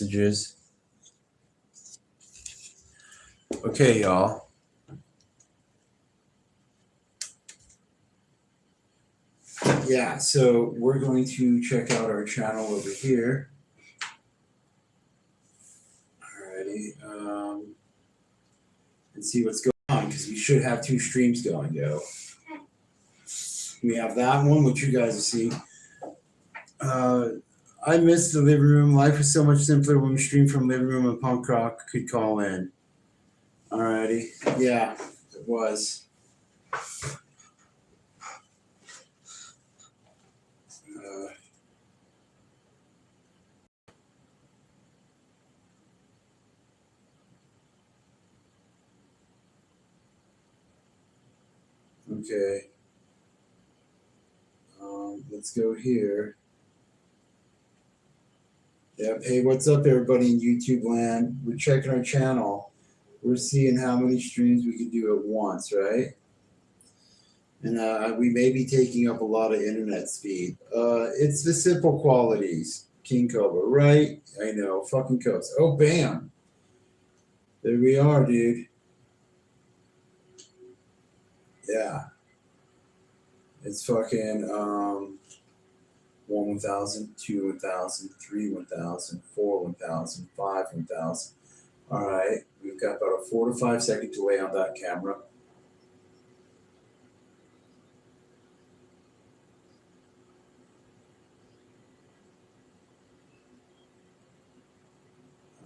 messages. Okay, y'all. Yeah, so we're going to check out our channel over here. Alrighty. And see what's going on, because we should have 2 streams going, yo. We have that one, which you guys will see. I miss the living room. Life was so much simpler when we streamed from living room and punk rock could call in. Alrighty. Yeah, it was. Okay. Let's go here. Yep. Hey, what's up, everybody in YouTube land? We're checking our channel. We're seeing how many streams we can do at once, right? And we may be taking up a lot of internet speed. It's the simple qualities, King Cobra, right? I know, fucking coast. Oh, bam. There we are, dude. Yeah. It's fucking 1 1,000, 2 1,000, 3 1,000, 4 1,000, 5 1,000. All right. We've got about a 4 to 5 second delay on that camera.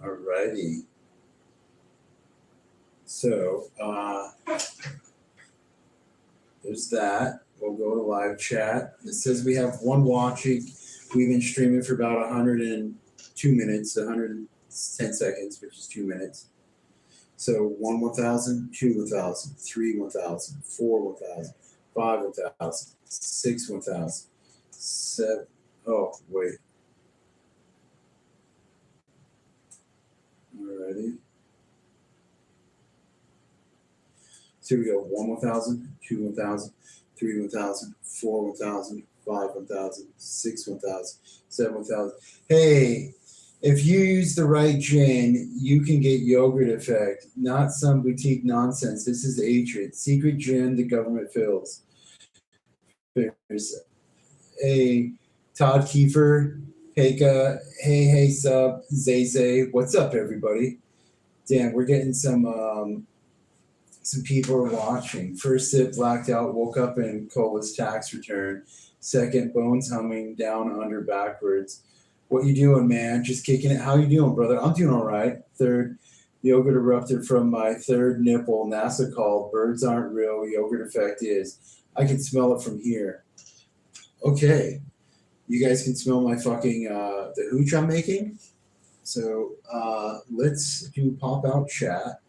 Alrighty. So, there's that. We'll go to live chat. It says we have 1 watching. We've been streaming for about 102 minutes, 110 seconds, which is 2 minutes. So 1 1,000, 2 1,000, 3 1,000, 4 1,000, 5 1,000, 6 1,000, 7. Oh, wait. Alrighty. So here we go. 1 1,000, 2 1,000, 3 1,000, 4 1,000, 5 1,000, 6 1,000, 7 1,000. Hey, if you use the right gin, you can get yogurt effect, not some boutique nonsense. This is Atrid, secret gin the government fills. There's a Todd Kiefer, Peka, hey sub, Zay. What's up, everybody? Damn, we're getting some people are watching. First sip, blacked out, woke up in Cola's tax return. Second, bones humming down under backwards. What you doing, man? Just kicking it. How you doing, brother? I'm doing all right. Third, yogurt erupted from my third nipple. NASA called. Birds aren't real. Yogurt effect is. I can smell it from here. Okay. You guys can smell my fucking, the hooch I'm making. So let's do pop out chat.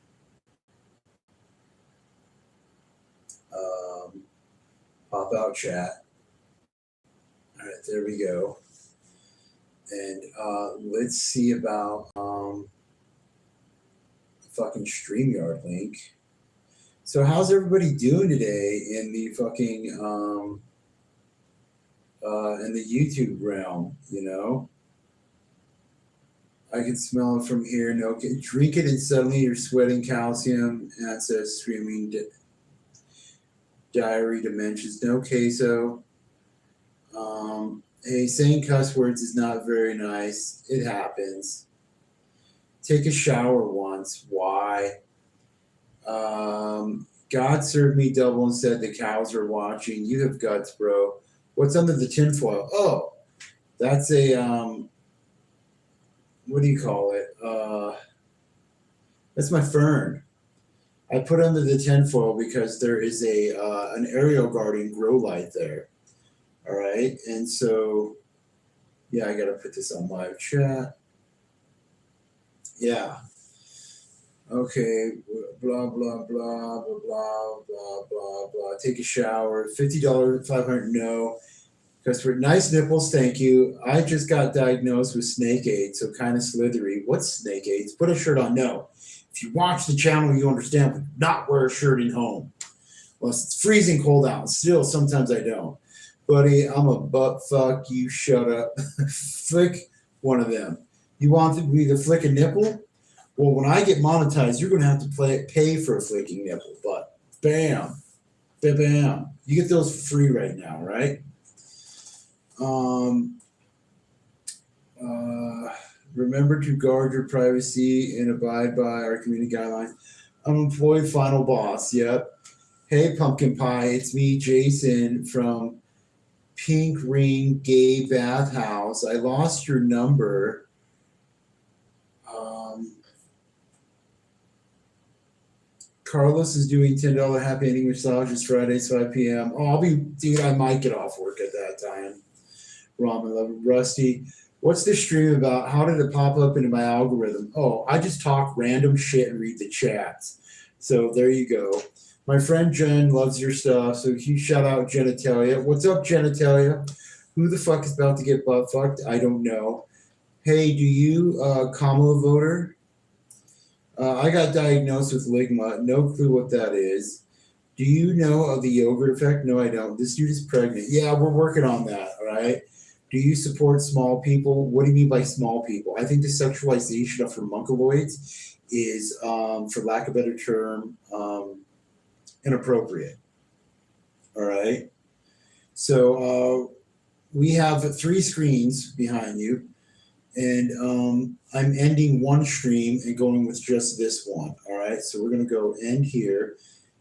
Pop out chat. All right, there we go. And let's see about fucking StreamYard link. So how's everybody doing today in the fucking in the YouTube realm? You know, I can smell it from here. No, drink it and suddenly you're sweating calcium. And it says streaming diary dimensions. No queso. Hey, saying cuss words is not very nice. It happens. Take a shower once. Why? God served me double and said the cows are watching. You have guts, bro. What's under the tinfoil? Oh, that's a what do you call it? That's my fern. I put under the tinfoil because there is a an aerial garden grow light there. All right, and so yeah, I gotta put this on live chat. Yeah. Okay. Blah blah blah blah blah blah blah blah. Take a shower. $50, 500. No. Because for nice nipples, thank you. I just got diagnosed with snake AIDS, so kind of slithery. What's snake AIDS? Put a shirt on. No. If you watch the channel, you understand. But not wear a shirt in home. Well, it's freezing cold out. Still, sometimes I don't. Buddy, I'm a butt fuck. You shut up. Flick one of them. You want me to flick a nipple? Well, when I get monetized, you're gonna have to pay for a flicking nipple. But bam, bam, bam, you get those for free right now, right? Um, Remember to guard your privacy and abide by our community guidelines. Unemployed final boss. Yep. Hey, pumpkin pie. It's me, Jason from Pink Ring Gay Bathhouse. I lost your number. Carlos is doing $10 happy ending massages Fridays 5 p.m. Oh, dude. I might get off work at that time. Ramen lover, Rusty. What's this stream about? How did it pop up into my algorithm? Oh, I just talk random shit and read the chats. So there you go. My friend Jen loves your stuff, so huge shout out Genitalia. What's up, Genitalia? Who the fuck is about to get butt fucked? I don't know. Hey, do you Kamala voter? I got diagnosed with ligma. No clue what that is. Do you know of the yogurt effect? No, I don't. This dude is pregnant. Yeah, we're working on that. All right. Do you support small people? What do you mean by small people? I think the sexualization of homunculoids is, for lack of a better term, inappropriate. All right. So we have 3 screens behind you, and I'm ending one stream and going with just this one. All right. So we're going to go end here,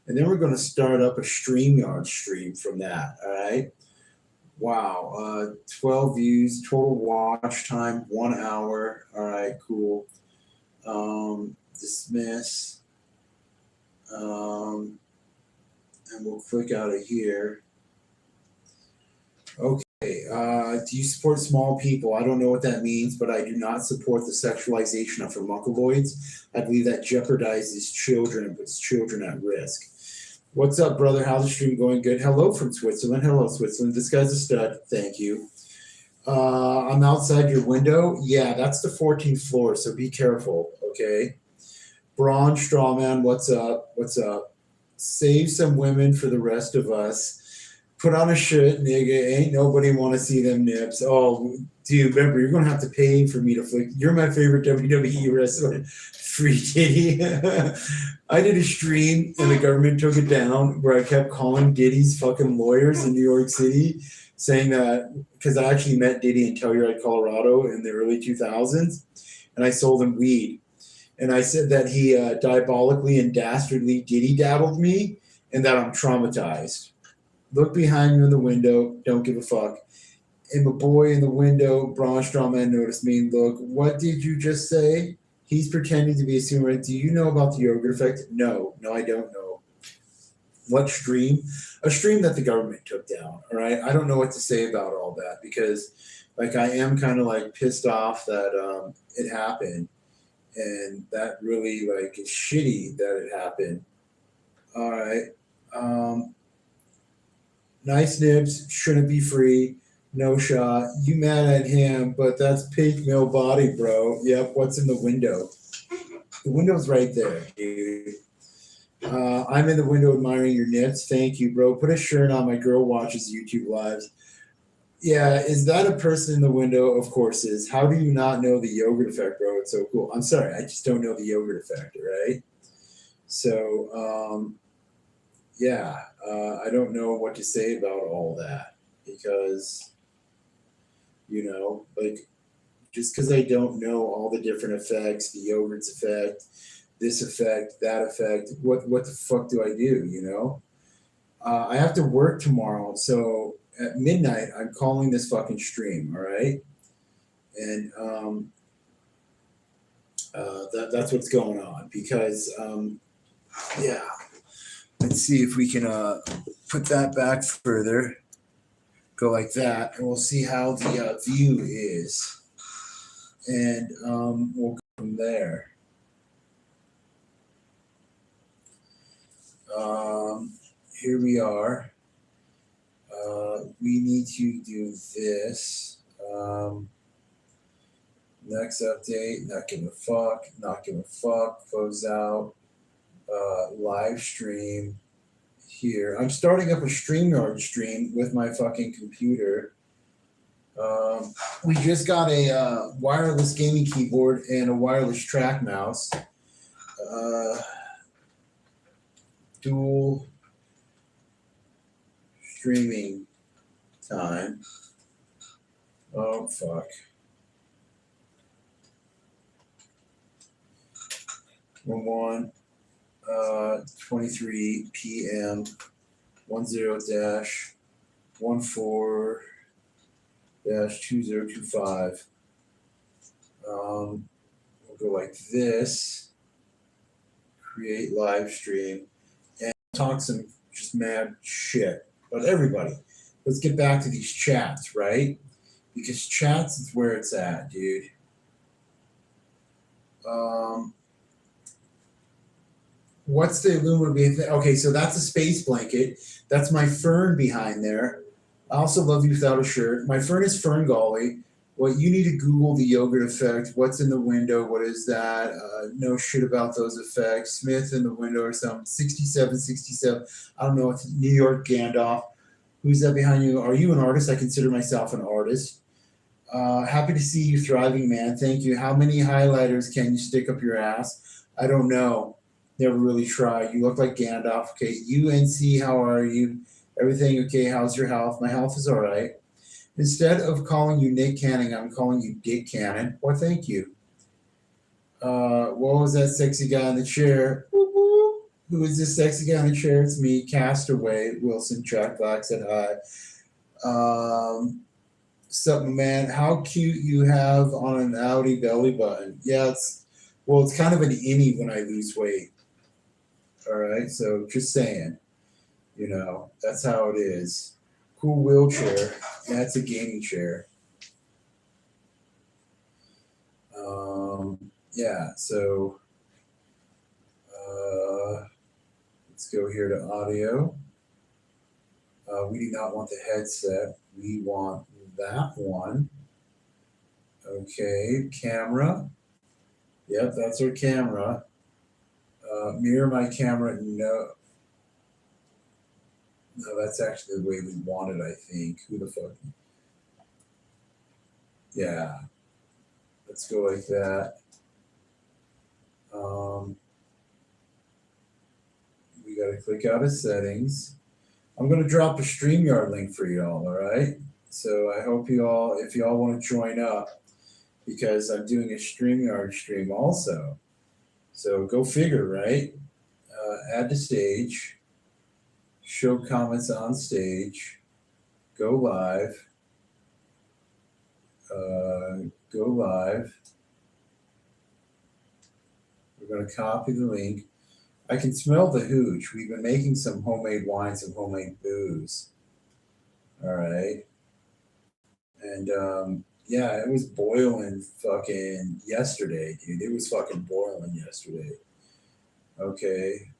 and then we're going to start up a StreamYard stream from that. All right. Wow, 12 views, total watch time, 1 hour. All right, cool. Dismiss. And we'll click out of here. Okay, do you support small people? I don't know what that means, but I do not support the sexualization of homunculoids. I believe that jeopardizes children and puts children at risk. What's up, brother? How's the stream going? Good. Hello from Switzerland. Hello, Switzerland. This guy's a stud. Thank you. I'm outside your window. Yeah, that's the 14th floor, so be careful, okay? Braun Strawman, what's up? What's up? Save some women for the rest of us. Put on a shirt, nigga. Ain't nobody want to see them nips. Oh, dude, remember, you're going to have to pay for me to flick. You're my favorite WWE wrestler. Free Diddy. I did a stream and the government took it down where I kept calling Diddy's fucking lawyers in New York City saying that, because I actually met Diddy in Telluride, Colorado in the early 2000s, and I sold him weed. And I said that he diabolically and dastardly Diddy-dabbled me and that I'm traumatized. Look behind you in the window. Don't give a fuck. And the boy in the window, Braun Strowman, noticed me and look, what did you just say? He's pretending to be a swimmer. Do you know about the yogurt effect? No, I don't know. What stream? A stream that the government took down. All right. I don't know what to say about all that because, like, I am kind of like pissed off that it happened, and that really like is shitty that it happened. All right. Nice nibs. Shouldn't be free. No shot. You mad at him, but that's pink male body, bro. Yep. What's in the window? The window's right there, dude. I'm in the window admiring your nips. Thank you, bro. Put a shirt on. My girl watches YouTube lives. Yeah, is that a person in the window? Of course is. How do you not know the yogurt effect, bro? It's so cool. I'm sorry. I just don't know the yogurt effect, right? So, yeah, I don't know what to say about all that because, like, just because I don't know all the different effects, the yogurt's effect, this effect, that effect, what the fuck do I do, I have to work tomorrow, so at midnight, I'm calling this fucking stream, all right? And that's what's going on because, yeah. Let's see if we can put that back further. Go like that, and we'll see how the view is. And we'll go from there. Here we are. We need to do this. Next update, not give a fuck, close out. Live stream here. I'm starting up a StreamYard stream with my fucking computer. We just got a wireless gaming keyboard and a wireless track mouse. Dual streaming time. Oh, fuck. 23 p.m. 10-14-2025. We'll go like this. Create live stream and talk some just mad shit about everybody. Let's get back to these chats, right? Because chats is where it's at, dude. What's the aluminum thing? Okay, so that's a space blanket. That's my fern behind there. I also love you without a shirt. My fern is Fern Golly. Well, you need to Google the yogurt effect. What's in the window? What is that? No shit about those effects. Smith in the window or something. 67, 67. I don't know. It's New York Gandalf. Who's that behind you? Are you an artist? I consider myself an artist. Happy to see you thriving, man. Thank you. How many highlighters can you stick up your ass? I don't know. Never really tried. You look like Gandalf. Okay. UNC, how are you? Everything okay? How's your health? My health is all right. Instead of calling you Nick Cannon, I'm calling you Dick Cannon. Well, thank you. What was that sexy guy in the chair? Woo-woo. Who is this sexy guy in the chair? It's me, Castaway. Wilson Jack Black said hi. Something, man. How cute you have on an Audi belly button. Yeah, it's kind of an innie when I lose weight. All right, so just saying, that's how it is. Cool wheelchair. Yeah, it's a gaming chair. Yeah, so let's go here to audio. We do not want the headset. We want that one. Okay, camera. Yep, that's our camera. Mirror my camera. No, that's actually the way we want it, I think. Who the fuck? Yeah. Let's go like that. We got to click out of settings. I'm going to drop a StreamYard link for y'all, all right? So I hope if y'all want to join up, because I'm doing a StreamYard stream also. So go figure, right? Add to stage, show comments on stage, go live, We're going to copy the link. I can smell the hooch. We've been making some homemade wine, some homemade booze. All right. And yeah, it was boiling fucking yesterday, dude. It was fucking boiling yesterday. Okay.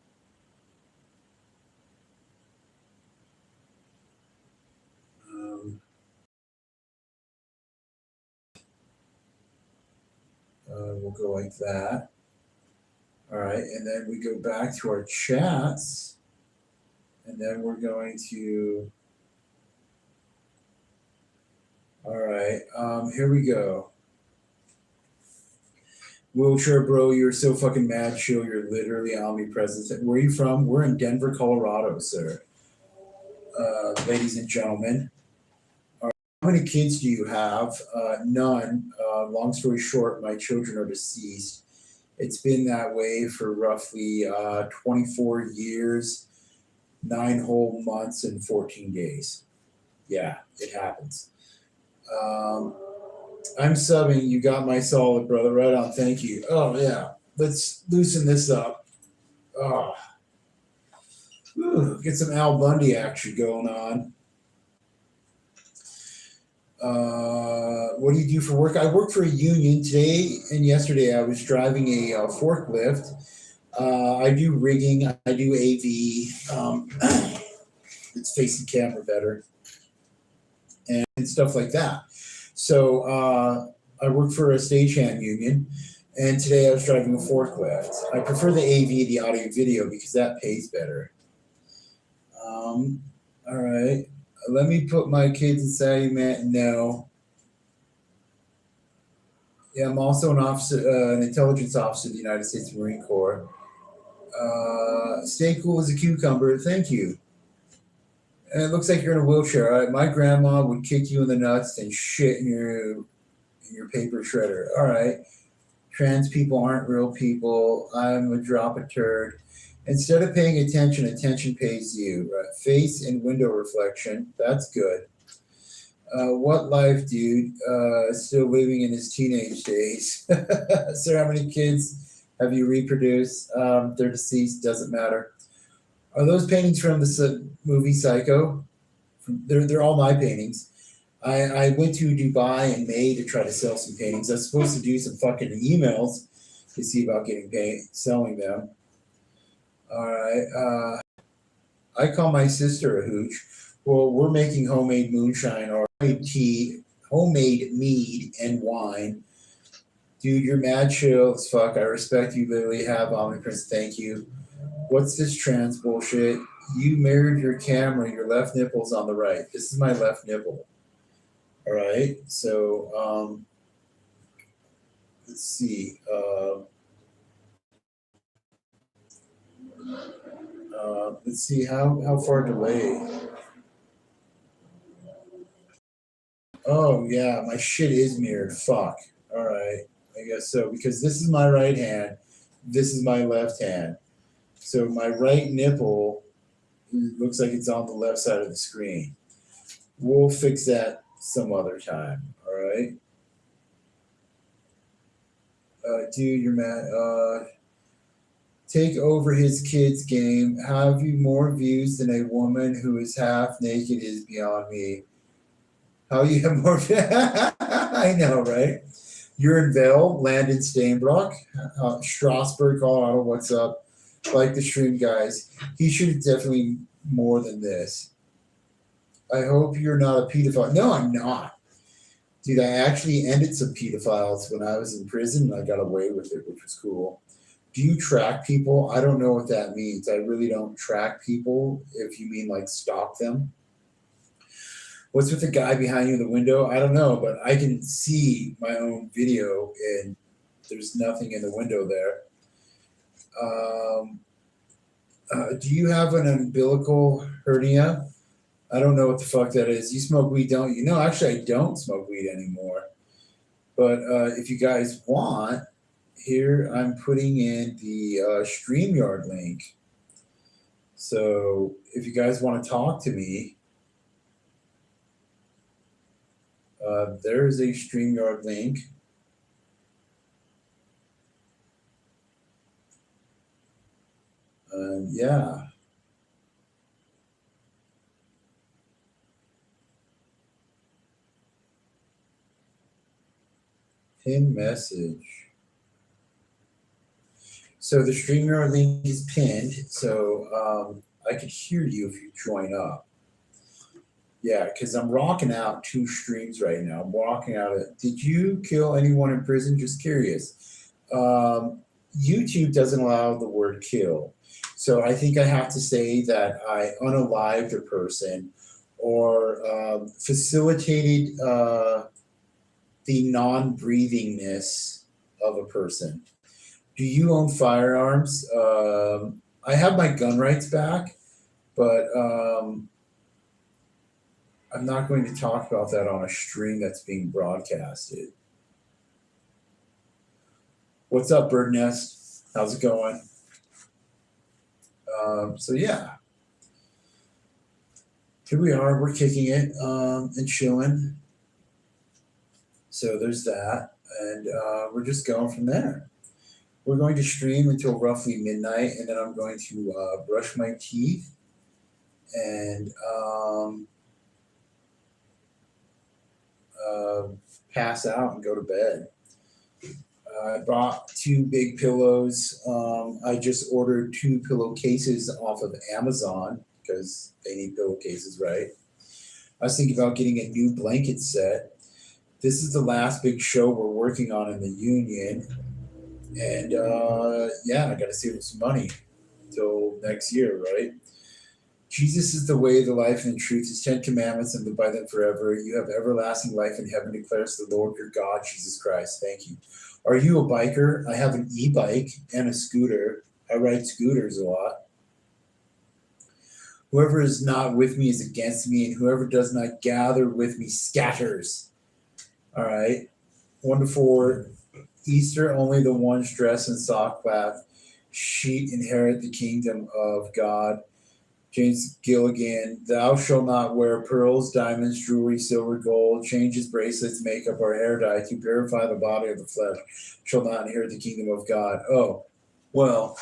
We'll go like that. All right, and then we go back to our chats, and then we're going to, all right, here we go. Wheelchair bro, you're so fucking mad, chill. You're literally omnipresent. Where are you from? We're in Denver, Colorado, sir. Ladies and gentlemen. All right. How many kids do you have? None. Long story short, my children are deceased. It's been that way for roughly 24 years, 9 whole months, and 14 days. Yeah, it happens. I'm subbing. You got my solid, brother. Right on. Thank you. Oh, yeah. Let's loosen this up. Oh. Ooh, get some Al Bundy action going on. What do you do for work? I work for a union. Today and yesterday I was driving a forklift. I do rigging. I do AV. It's facing camera better and stuff like that. So I work for a stagehand union, and today I was driving a forklift. I prefer the AV, the audio video, because that pays better. All right. Let me put my kids inside, man. No. Yeah, I'm also an officer, an intelligence officer of the United States Marine Corps. Stay cool as a cucumber. Thank you. And it looks like you're in a wheelchair. All right? My grandma would kick you in the nuts and shit in your paper shredder. All right. Trans people aren't real people. I'm a drop a turd. Instead of paying attention, attention pays you. Right? Face and window reflection. That's good. What life, dude? Still living in his teenage days. Sir, how many kids have you reproduced? They're deceased. Doesn't matter. Are those paintings from the movie Psycho? They're all my paintings. I went to Dubai in May to try to sell some paintings. I was supposed to do some fucking emails to see about getting selling them. All right. I call my sister a hooch. Well, we're making homemade moonshine or tea, homemade mead and wine. Dude, you're mad chill as fuck. I respect you. Literally have omniprints. Thank you. What's this trans bullshit? You mirrored your camera. Your left nipple's on the right. This is my left nipple. All right. So let's see. Let's see how far delay. Oh yeah, my shit is mirrored. Fuck. All right. I guess so because this is my right hand. This is my left hand. So my right nipple looks like it's on the left side of the screen. We'll fix that some other time. All right. Dude, you're mad. Take over his kids game. Have you more views than a woman who is half naked is beyond me. How you have more? I know, right? You're in Vail, Landon Stainbrock, Strasburg, Colorado. What's up? Like the stream, guys. He should definitely more than this. I hope you're not a pedophile. No, I'm not. Dude, I actually ended some pedophiles when I was in prison and I got away with it, which was cool. Do you track people? I don't know what that means. I really don't track people if you mean like stalk them. What's with the guy behind you in the window? I don't know, but I can see my own video and there's nothing in the window there. Do you have an umbilical hernia? I don't know what the fuck that is. You smoke weed, don't you? No, actually, I don't smoke weed anymore. But if you guys want, here I'm putting in the StreamYard link. So if you guys want to talk to me, there's a StreamYard link. Yeah. Pin message. So the StreamYard link is pinned, so I could hear you if you join up. Yeah, because I'm rocking out 2 streams right now. I'm rocking out it. Did you kill anyone in prison? Just curious. YouTube doesn't allow the word kill. So I think I have to say that I unalived a person or facilitated the non-breathingness of a person. Do you own firearms? I have my gun rights back, but I'm not going to talk about that on a stream that's being broadcasted. What's up, Bird Nest? How's it going? So yeah, here we are. We're kicking it and chilling. So there's that, and we're just going from there. We're going to stream until roughly midnight, and then I'm going to brush my teeth and pass out and go to bed. I bought 2 big pillows. I just ordered 2 pillowcases off of Amazon because they need pillowcases, right? I was thinking about getting a new blanket set. This is the last big show we're working on in the union. And yeah, I got to save up some money until next year, right? Jesus is the way, the life, and the truth. His 10 commandments and live by them forever. You have everlasting life in heaven, declares the Lord your God, Jesus Christ. Thank you. Are you a biker? I have an e-bike and a scooter. I ride scooters a lot. Whoever is not with me is against me, and whoever does not gather with me scatters. All right. 1 to 4. Easter, only the ones dressed in sackcloth sheet inherit the kingdom of God. James Gilligan, thou shalt not wear pearls, diamonds, jewelry, silver, gold, changes, bracelets, makeup, or hair dye to purify the body of the flesh, shall not inherit the kingdom of God. Oh, well,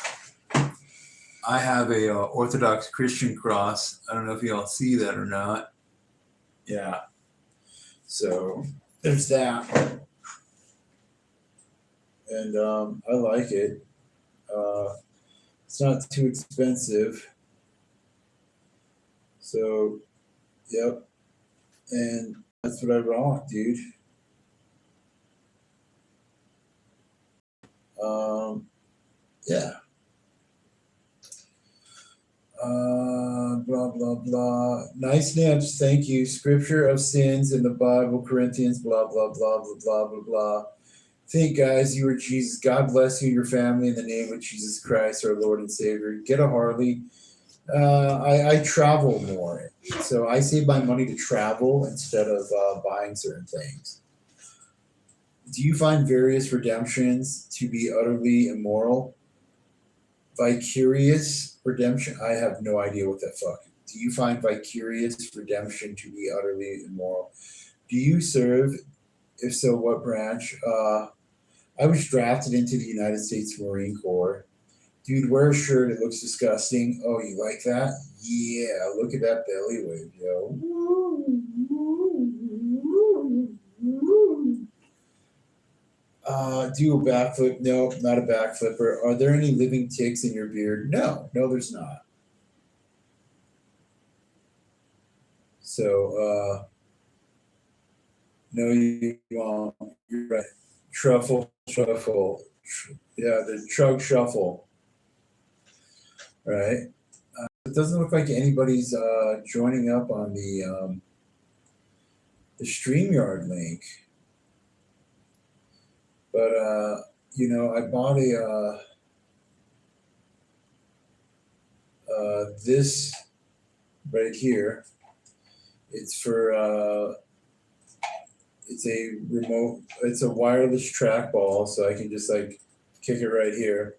I have a Orthodox Christian cross. I don't know if y'all see that or not. Yeah. So there's that. And I like it. It's not too expensive. So, yep. And that's what I rock, dude. Yeah. Blah, blah, blah. Nice names. Thank you. Scripture of sins in the Bible, Corinthians, blah, blah, blah, blah, blah, blah, blah. Think, guys, you are Jesus. God bless you and your family in the name of Jesus Christ, our Lord and Savior. Get a Harley. I travel more. So I save my money to travel instead of buying certain things. Do you find various redemptions to be utterly immoral? Vicarious redemption? I have no idea what that fuck. Do you find vicarious redemption to be utterly immoral? Do you serve? If so, what branch? I was drafted into the United States Marine Corps. Dude, wear a shirt. It looks disgusting. Oh, you like that? Yeah, look at that belly wave, yo. Do a backflip? No, not a backflipper. Are there any living ticks in your beard? No, there's not. So, no, you won't. You're right. Truffle. Yeah, the Chug Shuffle. Right. It doesn't look like anybody's joining up on the StreamYard link. But I bought this right here. It's for it's a remote. It's a wireless trackball, so I can just like kick it right here.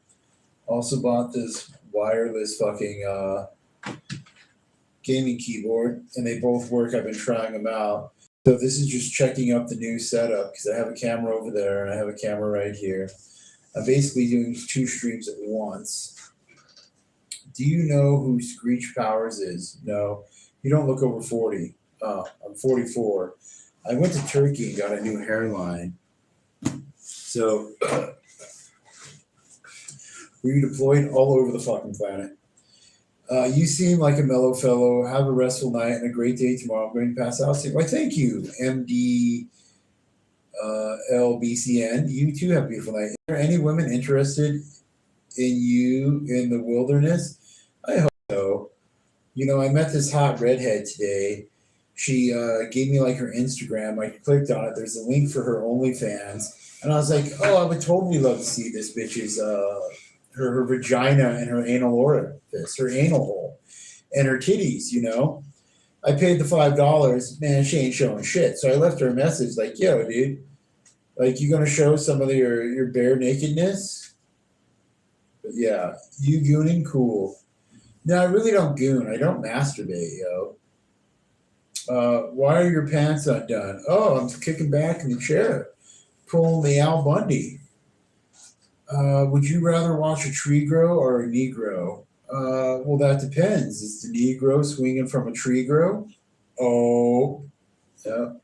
Also bought this wireless fucking gaming keyboard, and they both work. I've been trying them out. So this is just checking up the new setup because I have a camera over there and I have a camera right here. I'm basically doing 2 streams at once. Do you know who Screech Powers is? No. You don't look over 40. I'm 44. I went to Turkey and got a new hairline. So we redeployed all over the fucking planet. You seem like a mellow fellow. Have a restful night and a great day tomorrow. I'm going to pass out soon. Why, thank you, MD LBCN. You too have a beautiful night. Are there any women interested in you in the wilderness? I hope so. I met this hot redhead today. She gave me like her Instagram. I clicked on it. There's a link for her OnlyFans. And I was like, oh, I would totally love to see this bitch's her vagina and her anal orifice, her anal hole, and her titties, I paid the $5. Man, she ain't showing shit. So I left her a message like, yo, dude, like, you gonna show some of your bare nakedness? But yeah, you gooning? Cool. No, I really don't goon. I don't masturbate, yo. Why are your pants undone? Oh, I'm kicking back in the chair, pulling the Al Bundy. Would you rather watch a tree grow or a Negro? Well, that depends. Is the Negro swinging from a tree grow? Oh, yeah.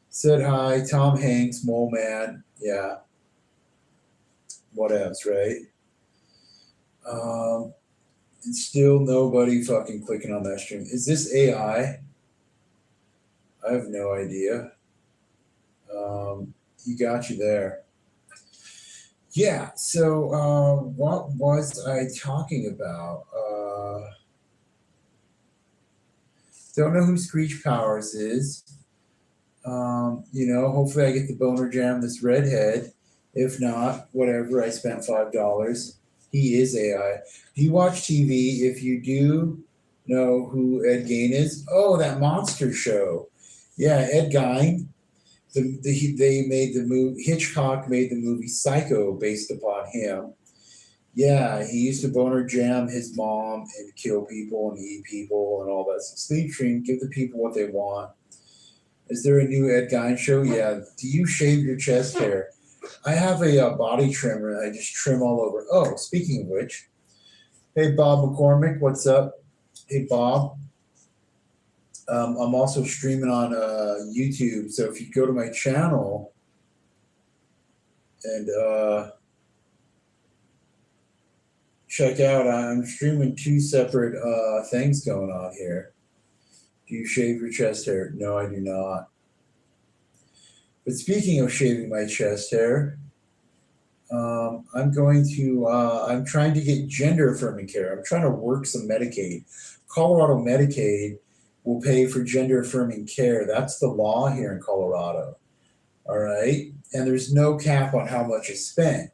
Said hi, Tom Hanks, Mole Man. Yeah. What else, right? And still nobody fucking clicking on that stream. Is this AI? I have no idea. He got you there. Yeah, so what was I talking about? Don't know who Screech Powers is. Hopefully I get the boner jam this redhead. If not, whatever. I spent $5. He is AI. Do you watch TV? If you do know who Ed Gein is, oh, that monster show. Yeah, Ed Gein. They made the movie. Hitchcock made the movie Psycho based upon him. Yeah, he used to boner jam his mom and kill people and eat people and all that. Sleep Stream, give the people what they want. Is there a new Ed Gein show? Yeah. Do you shave your chest hair? I have a body trimmer. I just trim all over. Oh, speaking of which, hey Bob McCormick, what's up? Hey Bob. I'm also streaming on YouTube, so if you go to my channel and check out, I'm streaming 2 separate things going on here. Do you shave your chest hair? No, I do not. But speaking of shaving my chest hair, I'm trying to get gender affirming care. I'm trying to work some Medicaid. Colorado Medicaid will pay for gender affirming care. That's the law here in Colorado. All right. And there's no cap on how much is spent.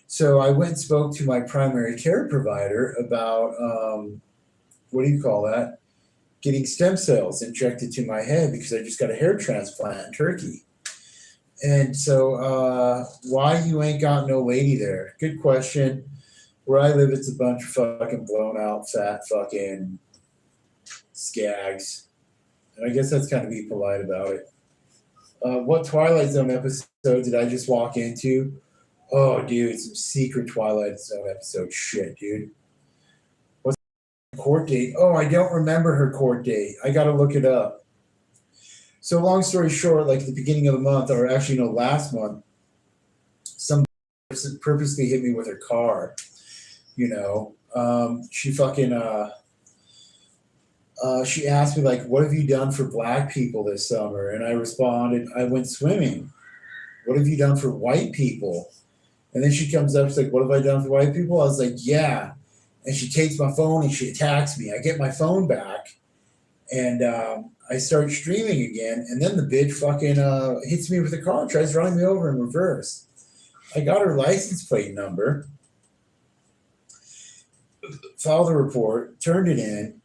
So I went and spoke to my primary care provider about, getting stem cells injected to my head because I just got a hair transplant in Turkey. And so why you ain't got no lady there? Good question. Where I live, it's a bunch of fucking blown out, fat fucking skags. And I guess that's kind of be polite about it. What Twilight Zone episode did I just walk into? Oh, dude, some secret Twilight Zone episode shit, dude. What's the court date? Oh, I don't remember her court date. I got to look it up. So long story short, like at the beginning of the month, or actually no, last month, some person purposely hit me with her car. She fucking she asked me like, "What have you done for black people this summer?" And I responded, "I went swimming." "What have you done for white people?" And then she comes up, she's like, "What have I done for white people?" I was like, "Yeah." And she takes my phone and she attacks me. I get my phone back, and I start streaming again, and then the bitch fucking hits me with a car, tries running me over in reverse. I got her license plate number, filed a report, turned it in,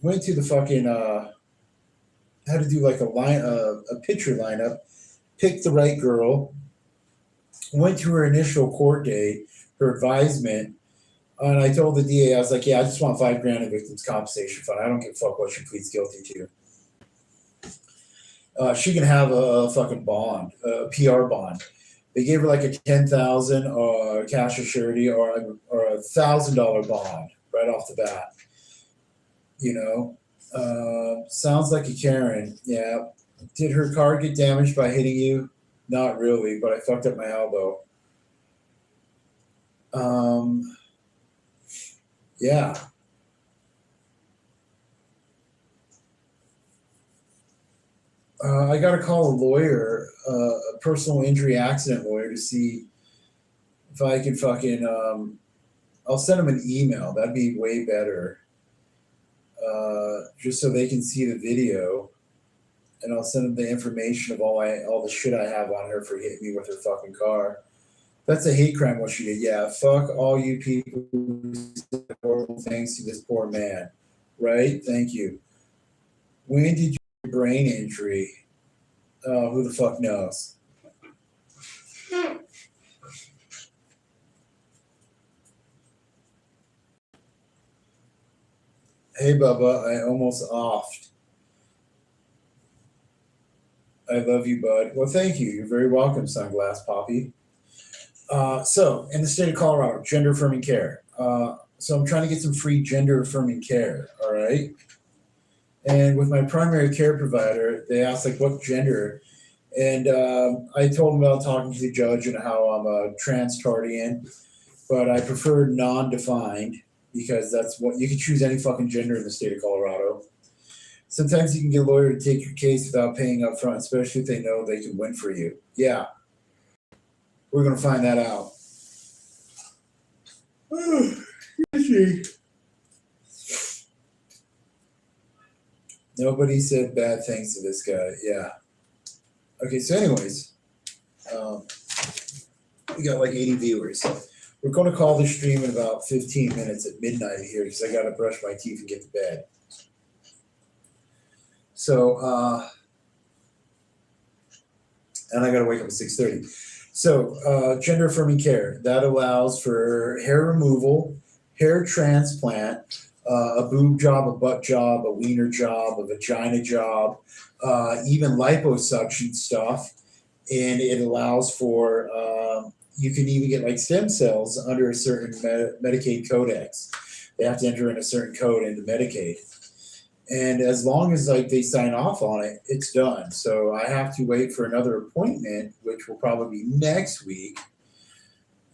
went to the fucking had to do like a picture lineup, picked the right girl, went to her initial court date, her advisement. And I told the DA, I was like, "Yeah, I just want $5,000 in victims' compensation fund. I don't give a fuck what she pleads guilty to. She can have a fucking bond, a PR bond." They gave her like a $10,000 cash or surety or $1,000 bond right off the bat. Sounds like a Karen. Yeah. Did her car get damaged by hitting you? Not really, but I fucked up my elbow. Yeah. I got to call a lawyer, a personal injury accident lawyer, to see if I can fucking. I'll send them an email. That'd be way better. Just so they can see the video, and I'll send them the information of all the shit I have on her for hitting me with her fucking car. That's a hate crime, what she did. Yeah, fuck all you people who said horrible things to this poor man. Right? Thank you. When did you get a brain injury? Who the fuck knows? Hey, Bubba, I almost offed. I love you, bud. Well, thank you. You're very welcome, Sunglass Poppy. So, in the state of Colorado, gender affirming care. So I'm trying to get some free gender affirming care, all right? And with my primary care provider, they asked, like, what gender? And I told them about talking to the judge and how I'm a trans-tardian, but I prefer non-defined because that's what you can choose any fucking gender in the state of Colorado. Sometimes you can get a lawyer to take your case without paying up front, especially if they know they can win for you. Yeah. We're going to find that out. Let's see. Nobody said bad things to this guy. Yeah. Okay, so anyways, um, we got like 80 viewers. We're going to call this stream in about 15 minutes at midnight here because I got to brush my teeth and get to bed. So, and I got to wake up at 6:30. So, gender affirming care that allows for hair removal, hair transplant, a boob job, a butt job, a wiener job, a vagina job, even liposuction stuff, and it allows for you can even get like stem cells under a certain Medicaid codex. They have to enter in a certain code into Medicaid. And as long as like they sign off on it, it's done. So I have to wait for another appointment, which will probably be next week.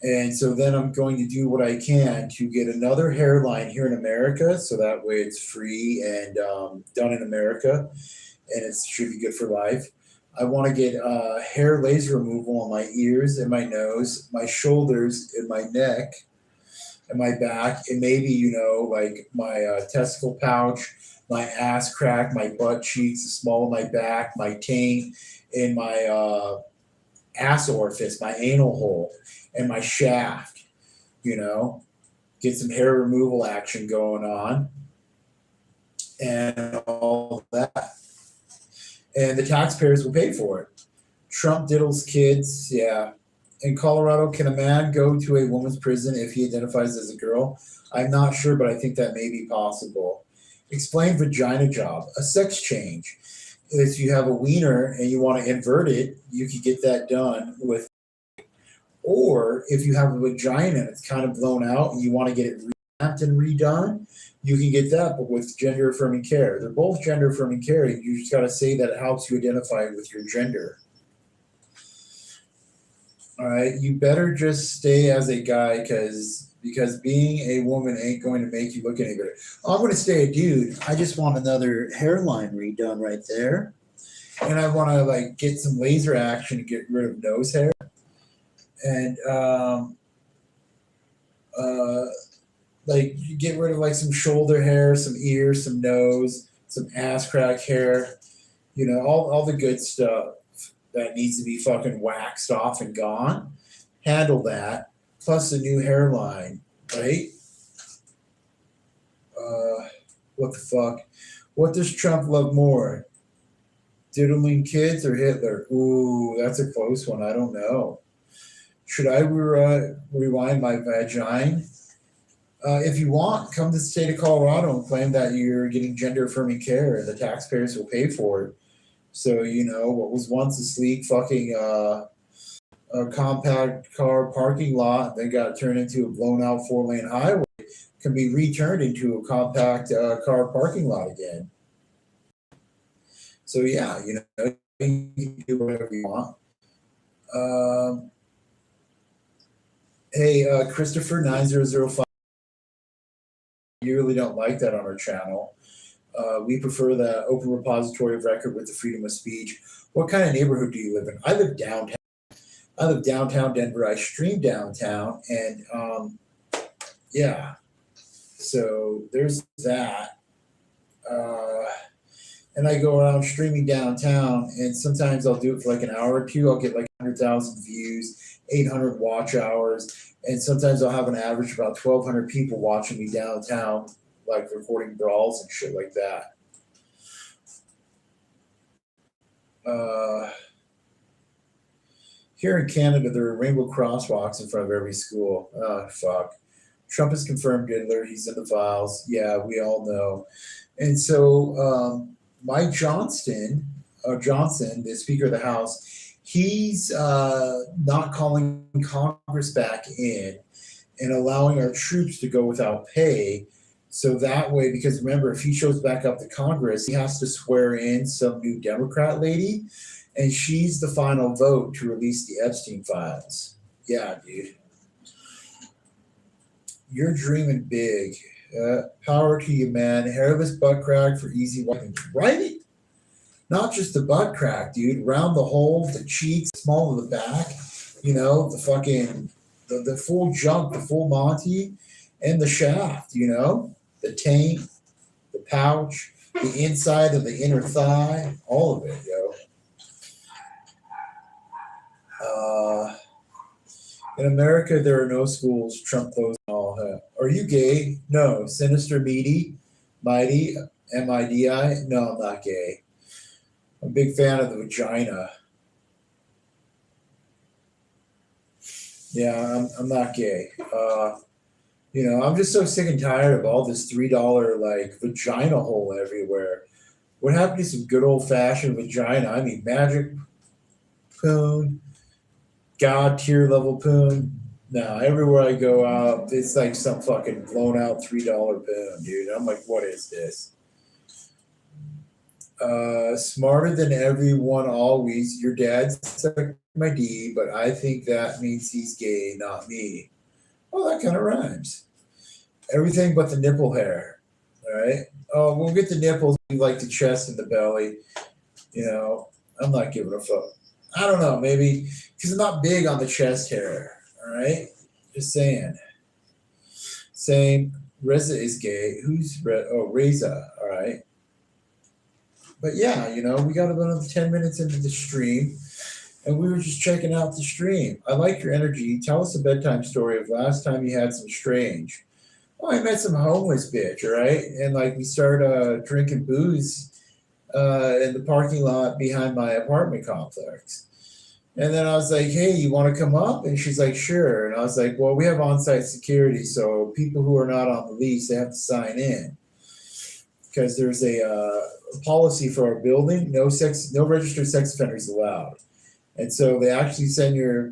And so then I'm going to do what I can to get another hairline here in America. So that way it's free and done in America, and it should be good for life. I want to get hair laser removal on my ears and my nose, my shoulders, and my neck, and my back, and maybe, like my testicle pouch, my ass crack, my butt cheeks, the small of my back, my taint, and my ass orifice, my anal hole, and my shaft, get some hair removal action going on and all that. And the taxpayers will pay for it. Trump diddles kids, yeah. In Colorado, can a man go to a woman's prison if he identifies as a girl? I'm not sure, but I think that may be possible. Explain vagina job, a sex change. If you have a wiener and you want to invert it, you could get that done with. Or if you have a vagina and it's kind of blown out and you want to get it revamped and redone, you can get that, but with gender affirming care. They're both gender affirming care. You just got to say that it helps you identify with your gender. All right, you better just stay as a guy because being a woman ain't going to make you look any better. I'm going to stay a dude. I just want another hairline redone right there, and I want to like get some laser action to get rid of nose hair, and like you get rid of like some shoulder hair, some ears, some nose, some ass crack hair, all the good stuff that needs to be fucking waxed off and gone. Handle that, plus a new hairline, right? What the fuck? What does Trump love more? Diddling kids or Hitler? Ooh, that's a close one. I don't know. Should I rewind my vagina? If you want, come to the state of Colorado and claim that you're getting gender affirming care and the taxpayers will pay for it. So, what was once a sleek fucking a compact car parking lot, then got turned into a blown out 4-lane highway, can be returned into a compact car parking lot again. So, yeah, you can do whatever you want. Hey, Christopher 9005. You really don't like that on our channel. We prefer the open repository of record with the freedom of speech. What kind of neighborhood do you live in? I live downtown. I live downtown Denver. I stream downtown, and yeah. So there's that. And I go around streaming downtown, and sometimes I'll do it for like an hour or two. I'll get like 100,000 views, 800 watch hours, and sometimes I'll have an average of about 1,200 people watching me downtown, like recording brawls and shit like that. Here in Canada, there are rainbow crosswalks in front of every school. Oh, fuck. Trump is confirmed diddler. He's in the files. Yeah, we all know. And so Mike Johnson, the Speaker of the House, he's not calling Congress back in and allowing our troops to go without pay. So that way, because remember, if he shows back up to Congress, he has to swear in some new Democrat lady, and she's the final vote to release the Epstein files. Yeah, dude. You're dreaming big. Power to you, man. Hairless butt crack for easy wiping. Right? Not just the butt crack, dude. Round the hole, the cheeks, small of the back. The fucking, the full jump, the full Monty, and the shaft, the taint, the pouch, the inside of the inner thigh, all of it, yo. In America, there are no schools. Trump closed all. Are you gay? No. Sinister, mighty, MIDI? No, I'm not gay. I'm a big fan of the vagina. Yeah, I'm not gay. I'm just so sick and tired of all this $3 like vagina hole everywhere. What happened to some good old fashioned vagina? I mean, magic poon, god tier level poon. No, everywhere I go out, it's like some fucking blown out $3 poon, dude. I'm like, what is this? Smarter than everyone always. Your dad sucked my D, but I think that means he's gay, not me. Well, that kind of rhymes. Everything but the nipple hair. All right. Oh, we'll get the nipples. We like the chest and the belly. I'm not giving a fuck. I don't know. Maybe because I'm not big on the chest hair. All right. Just saying. Same. Reza is gay. Who's Reza? All right. But yeah, we got about another 10 minutes into the stream and we were just checking out the stream. I like your energy. Tell us a bedtime story of last time you had some strange. Oh, I met some homeless bitch, all right? And like we started drinking booze in the parking lot behind my apartment complex. And then I was like, hey, you want to come up? And she's like, sure. And I was like, well, we have on-site security, so people who are not on the lease, they have to sign in. Because there's a policy for our building, no registered sex offenders allowed. And so they actually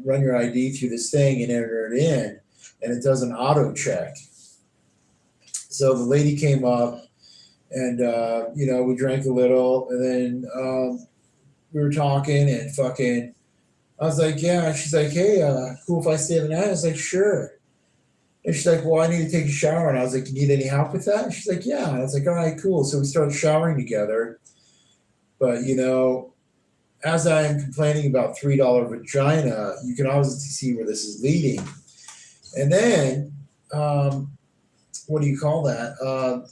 run your ID through this thing and enter it in, and it does an auto check. So the lady came up, and we drank a little, and then we were talking, and fucking, I was like, yeah. She's like, hey, cool if I stay the night? I was like, sure. And she's like, well, I need to take a shower. And I was like, you need any help with that? And she's like, yeah. And I was like, all right, cool. So we started showering together. But, as I am complaining about $3 vagina, you can obviously see where this is leading. And then, what do you call that?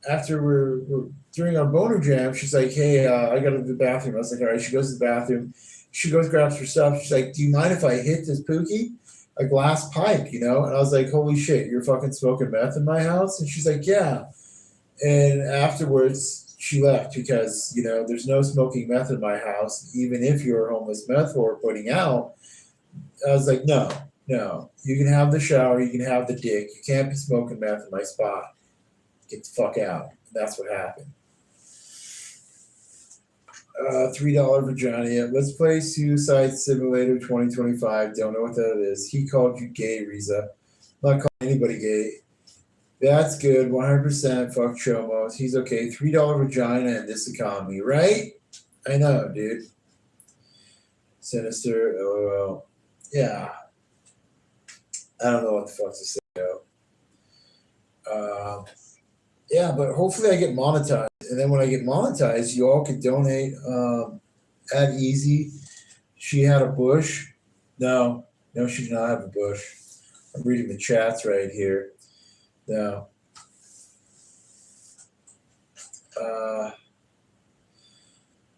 After we're during our boner jam, she's like, hey, I got to the bathroom. I was like, all right. She goes to the bathroom. She goes, grabs her stuff. She's like, do you mind if I hit this pookie? A glass pipe, And I was like, holy shit, you're fucking smoking meth in my house? And she's like, yeah. And afterwards, she left because, there's no smoking meth in my house, even if you're a homeless meth whore putting out. I was like, no. You can have the shower, you can have the dick. You can't be smoking meth in my spot. Get the fuck out. And that's what happened. $3 vagina. Yeah. Let's play Suicide Simulator 2025. Don't know what that is. He called you gay, Riza. I'm not calling anybody gay. That's good. 100%. Fuck Chomos. He's okay. $3 vagina in this economy, right? I know, dude. Sinister. LOL. Yeah. I don't know what the fuck to say, though. Yeah, but hopefully I get monetized. And then when I get monetized, you all can donate at Easy. She had a bush. No, she did not have a bush. I'm reading the chats right here. No.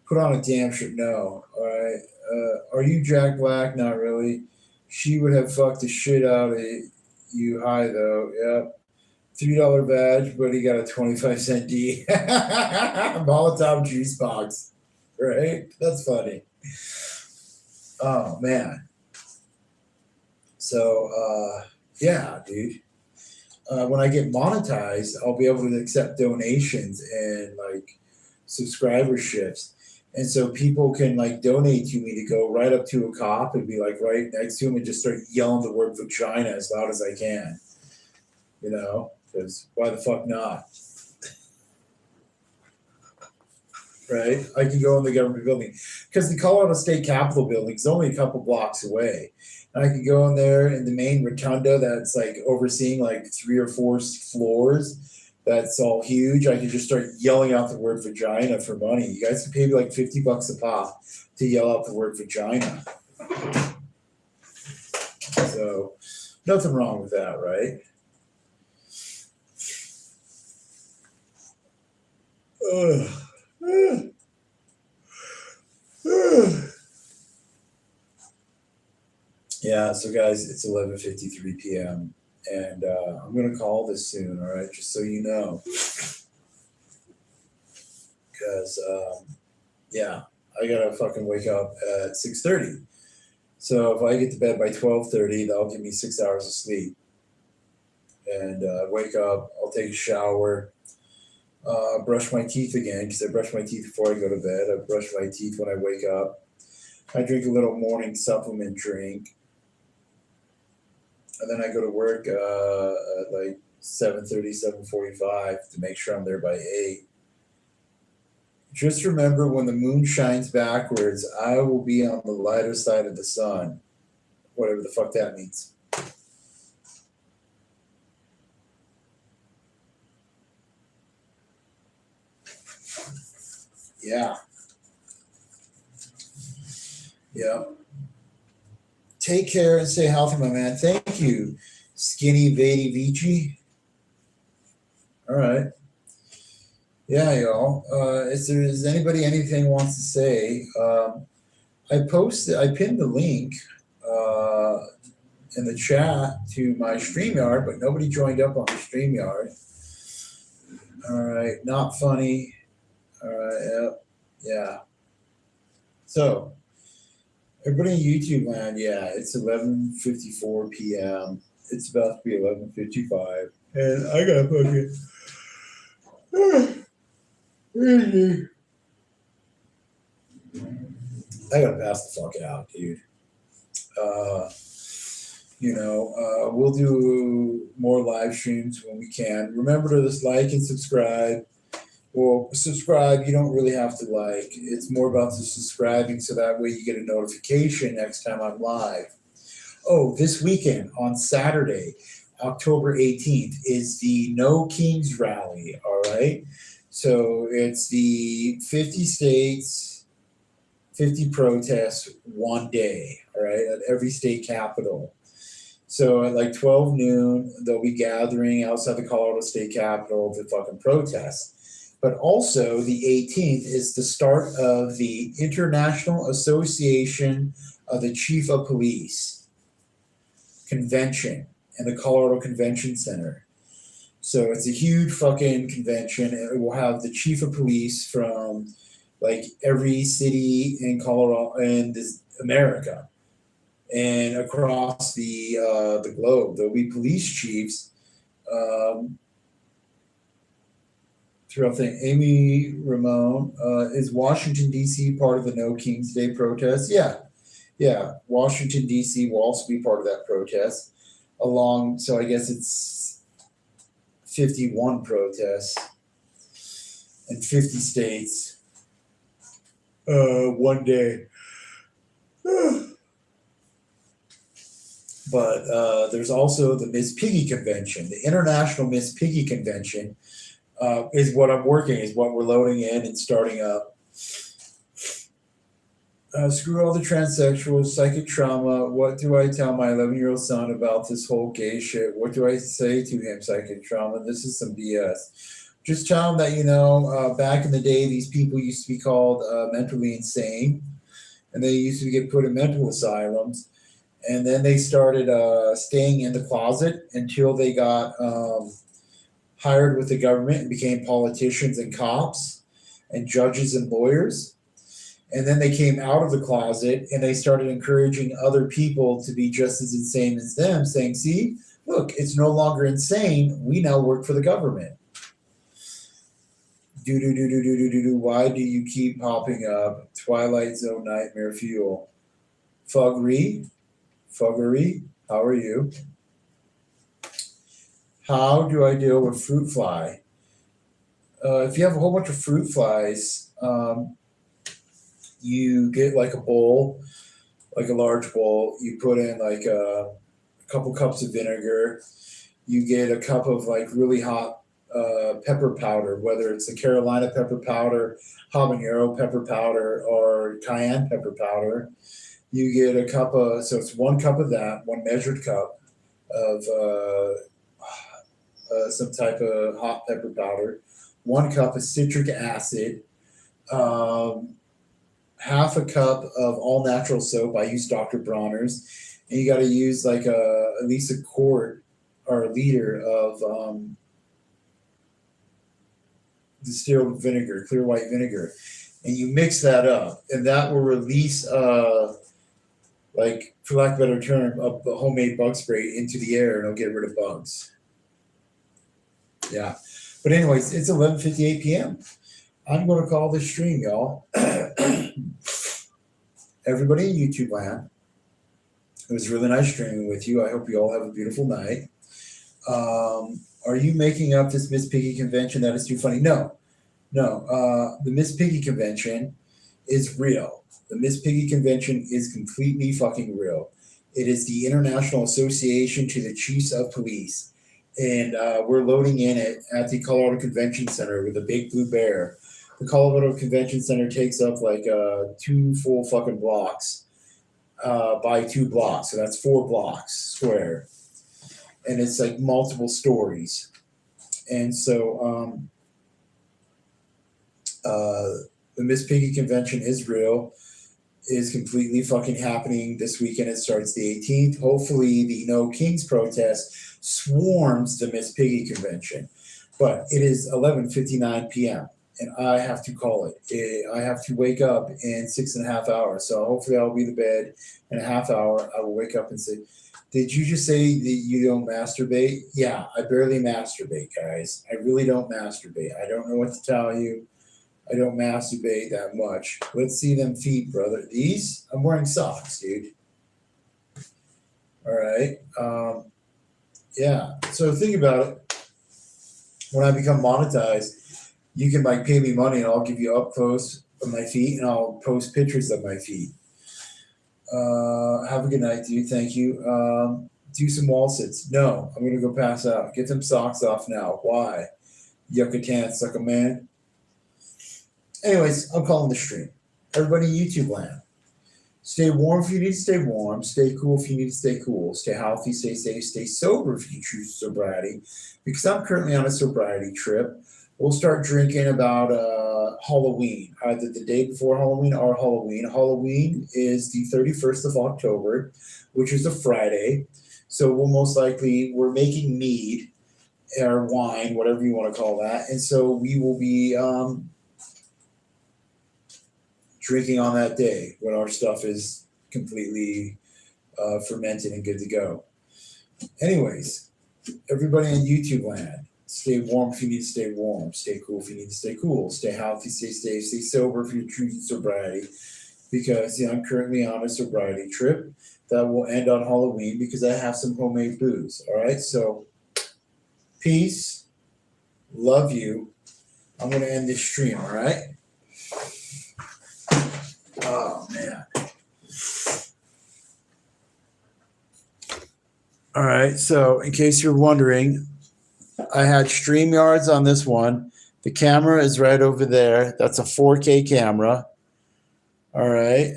Put on a damn shirt. No. All right. Are you Jack Black? Not really. She would have fucked the shit out of you high, though. Yep. $3 badge, but he got a 25-cent D. Molotov juice box. Right? That's funny. Oh, man. So, yeah, dude. When I get monetized, I'll be able to accept donations and, like, subscriberships. And so people can, like, donate to me to go right up to a cop and be, like, right next to him and just start yelling the word vagina as loud as I can. Because why the fuck not? Right? I can go in the government building. Because the Colorado State Capitol building is only a couple blocks away. And I could go in there in the main rotunda that's like overseeing like 3 or 4 floors. That's all huge. I could just start yelling out the word vagina for money. You guys can pay me like $50 a pop to yell out the word vagina. So nothing wrong with that, right? Ugh. Ugh. Ugh. Yeah, so guys, it's 11:53 p.m. and I'm gonna call this soon. All right, just so you know, because yeah, I gotta fucking wake up at 6:30. So if I get to bed by 12:30, that'll give me 6 hours of sleep. And wake up, I'll take a shower, brush my teeth again because I brush my teeth before I go to bed. I brush my teeth when I wake up. I drink a little morning supplement drink, and then I go to work at like 7:30, 7:45 to make sure I'm there by 8. Just remember, when the moon shines backwards, I will be on the lighter side of the sun, whatever the fuck that means. Yeah. Yeah. Take care and stay healthy, my man. Thank you, Skinny Vady Vici. All right. Yeah, y'all. If there's anybody anything wants to say, I pinned the link uh, in the chat to my StreamYard, but nobody joined up on the StreamYard. All right, not funny. All right, yeah. So, everybody in YouTube land, yeah, it's 11:54 p.m. It's about to be 11:55, and I gotta fucking. I gotta pass the fuck out, dude. Uh, we'll do more live streams when we can. Remember to just like and subscribe. Well, subscribe, you don't really have to like. It's more about the subscribing so that way you get a notification next time I'm live. Oh, this weekend on Saturday, October 18th, is the No Kings Rally, all right? So it's the 50 states, 50 protests, one day, all right, at every state capital. So at like 12 noon, they'll be gathering outside the Colorado State Capitol to fucking protest. But also, the 18th is the start of the International Association of the Chief of Police convention in the Colorado Convention Center. So it's a huge fucking convention. It will have the chief of police from like every city in Colorado and America and across the globe. There'll be police chiefs throughout the. Amy Ramone, is Washington D.C. part of the No Kings Day protest? Yeah. Washington D.C. will also be part of that protest. So I guess it's 51 protests in 50 states. One day. But there's also the Miss Piggy Convention, the International Miss Piggy Convention. Is what I'm working, is what we're loading in and starting up. Screw all the transsexuals, psychic trauma. What do I tell my 11-year-old son about this whole gay shit? What do I say to him, psychic trauma? This is some BS. Just tell him that, back in the day, these people used to be called mentally insane, and they used to get put in mental asylums. And then they started staying in the closet until they got hired with the government and became politicians and cops and judges and lawyers. And then they came out of the closet and they started encouraging other people to be just as insane as them, saying, see, look, it's no longer insane. We now work for the government. Why do you keep popping up? Twilight Zone Nightmare Fuel. Fuggery, how are you? How do I deal with fruit fly? If you have a whole bunch of fruit flies, you get like a bowl, like a large bowl. You put in like a couple cups of vinegar. You get a cup of like really hot pepper powder, whether it's the Carolina pepper powder, habanero pepper powder, or cayenne pepper powder. You get a cup of, so it's 1 cup of that, 1 measured cup of some type of hot pepper powder, 1 cup of citric acid, half a cup of all natural soap. I use Dr. Bronner's, and you got to use like at least a quart or a liter of distilled vinegar, clear white vinegar, and you mix that up, and that will release like, for lack of a better term, a homemade bug spray into the air, and it'll get rid of bugs. Yeah. But anyways, it's 11:58 p.m. I'm going to call this stream, y'all. Everybody in YouTube land, it was really nice streaming with you. I hope you all have a beautiful night. Are you making up this Miss Piggy convention? That is too funny. No. The Miss Piggy convention is real. The Miss Piggy convention is completely fucking real. It is the International Association to the Chiefs of Police. And we're loading in it at the Colorado Convention Center with a big blue bear. The Colorado Convention Center takes up like 2 full fucking blocks by 2 blocks. So that's 4 blocks square. And it's like multiple stories. And so the Miss Piggy convention is real. Is completely fucking happening this weekend. It starts the 18th. Hopefully the No Kings protest swarms the Miss Piggy convention. But it is 11:59 p.m. and I have to call it. I have to wake up in 6.5 hours. So hopefully I'll be in the bed in a half hour. I will wake up and say, did you just say that you don't masturbate? Yeah, I barely masturbate, guys. I really don't masturbate. I don't know what to tell you. I don't masturbate that much. Let's see them feet, brother. These? I'm wearing socks, dude. All right. Yeah. So think about it. When I become monetized, you can like pay me money and I'll give you up close of my feet and I'll post pictures of my feet. Have a good night, dude. Thank you. Do some wall sits. No, I'm going to go pass out. Get them socks off now. Why? Yucatan suck a man. Anyways, I'm calling the stream. Everybody in YouTube land, stay warm if you need to stay warm. Stay cool if you need to stay cool. Stay healthy, stay safe, stay sober if you choose sobriety. Because I'm currently on a sobriety trip. We'll start drinking about Halloween, either the day before Halloween or Halloween. Halloween is the 31st of October, which is a Friday. So we're making mead or wine, whatever you want to call that. And so we will be drinking on that day when our stuff is completely fermented and good to go. Anyways, everybody in YouTube land, stay warm if you need to stay warm. Stay cool if you need to stay cool. Stay healthy, stay safe, stay sober if you're choosing sobriety. Because I'm currently on a sobriety trip that will end on Halloween because I have some homemade booze. All right, so peace, love you. I'm going to end this stream, all right? Oh, man. All right, so in case you're wondering, I had StreamYards on this one. The camera is right over there. That's a 4K camera. All right.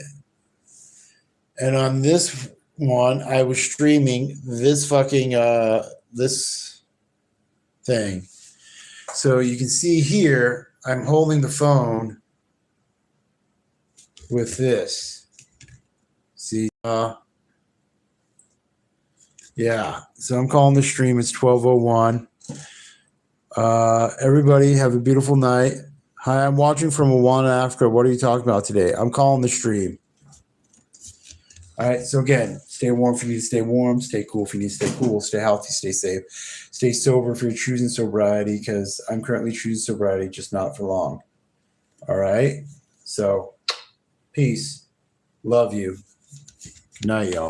And on this one, I was streaming this fucking, this thing. So you can see here, I'm holding the phone with this. See? Yeah. So I'm calling the stream. It's 12:01. Everybody have a beautiful night. Hi, I'm watching from Awana, Africa. What are you talking about today? I'm calling the stream. All right. So again, stay warm if you need to stay warm. Stay cool if you need to stay cool. Stay healthy. Stay safe. Stay sober if you're choosing sobriety, because I'm currently choosing sobriety, just not for long. All right. So peace. Love you. Good night, y'all.